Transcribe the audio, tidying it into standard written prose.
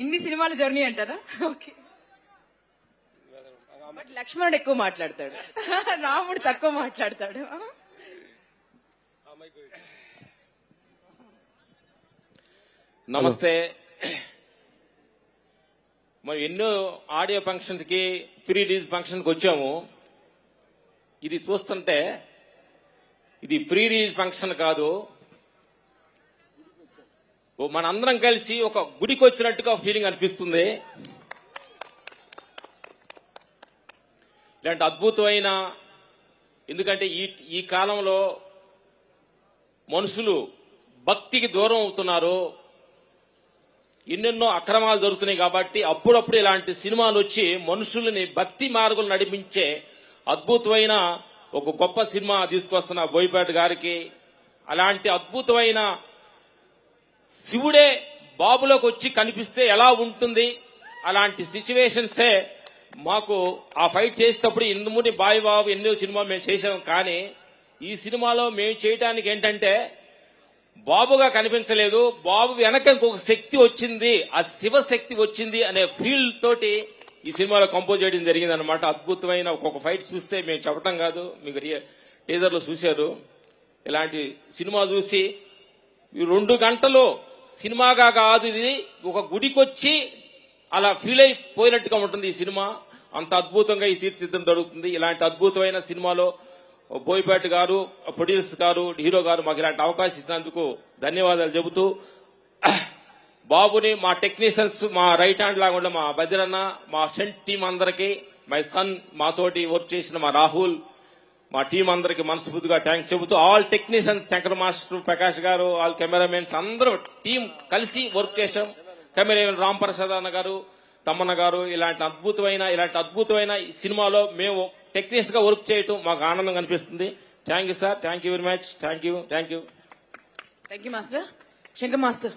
ఇన్ని సినిమాల జర్నీ అంటారా? ఓకే. బట్ లక్ష్మణుడు ఎక్కువ మాట్లాడతాడు, రాముడు తక్కువ మాట్లాడతాడు. నమస్తే. మనం ఎన్నో ఆడియో ఫంక్షన్ కి ప్రీ రిలీజ్ ఫంక్షన్ కి వచ్చాము. ఇది చూస్తుంటే ఇది ప్రీ రిలీజ్ ఫంక్షన్ కాదు, మనందరం కలిసి ఒక గుడికి వచ్చినట్టుగా ఫీలింగ్ అనిపిస్తుంది. ఇలాంటి అద్భుతమైన, ఎందుకంటే ఈ కాలంలో మనుషులు భక్తికి దూరం అవుతున్నారు, ఎన్నెన్నో అక్రమాలు జరుగుతున్నాయి. కాబట్టి అప్పుడప్పుడు ఇలాంటి సినిమాలు వచ్చి మనుషుల్ని భక్తి మార్గం నడిపించే అద్భుతమైన ఒక గొప్ప సినిమా తీసుకొస్తున్న బోయపాటి గారికి, అలాంటి అద్భుతమైన శివుడే బాబులోకి వచ్చి కనిపిస్తే ఎలా ఉంటుంది, అలాంటి సిచ్యువేషన్సే మాకు ఆ ఫైట్ చేసేటప్పుడు ఇందుముని బాబు ఎన్నో సినిమా మేము చేసాం. కానీ ఈ సినిమాలో మేము చేయడానికి ఏంటంటే బాబుగా కనిపించలేదు, బాబు వెనక ఇంకొక శక్తి వచ్చింది, ఆ శివశక్తి వచ్చింది అనే ఫీల్ తోటి ఈ సినిమాలో కంపోజ్ చేయడం జరిగింది అనమాట. అద్భుతమైన ఒక్కొక్క ఫైట్ చూస్తే మేము చెప్పడం కాదు, మీకు టీజర్ లో చూశారు. ఇలాంటి సినిమా చూసి 2 గంటలు సినిమాగా కాదు, ఇది ఒక గుడికొచ్చి అలా ఫీల్ అయిపోయినట్టుగా ఉంటుంది ఈ సినిమా. అంత అద్భుతంగా ఈ తీర్చిదిద్దడం జరుగుతుంది. ఇలాంటి అద్భుతమైన సినిమాలో బోయపాటి గారు, ప్రొడ్యూసర్ గారు, హీరో గారు మాకు ఇలాంటి అవకాశం ఇచ్చినందుకు ధన్యవాదాలు చెబుతూ, బాబుని మా టెక్నీషియన్స్, మా రైట్ హ్యాండ్ లాగా ఉండే మా బద్రన్న, మా సెంట్ టీం అందరికి, మై సన్, మాతోటి వర్క్ చేసిన మా రాహుల్, మా టీం అందరికి మనస్ఫూర్తిగా థ్యాంక్స్ చెబుతూ, all technicians, Shankar master, Prakash గారు, ఆల్ కెమెరామెన్స్ అందరూ టీం కలిసి వర్క్ చేశాం. కెమెరామెన్ రామ్ ప్రసాద్ అన్న గారు, తమ్మన్న గారు, ఇలాంటి అద్భుతమైన ఈ సినిమాలో మేము టెక్నీషియన్స్ గా వర్క్ చేయటం మాకు ఆనందంగా అనిపిస్తుంది. Thank you sir, thank you very much, thank you. Thank you master. Shankar master.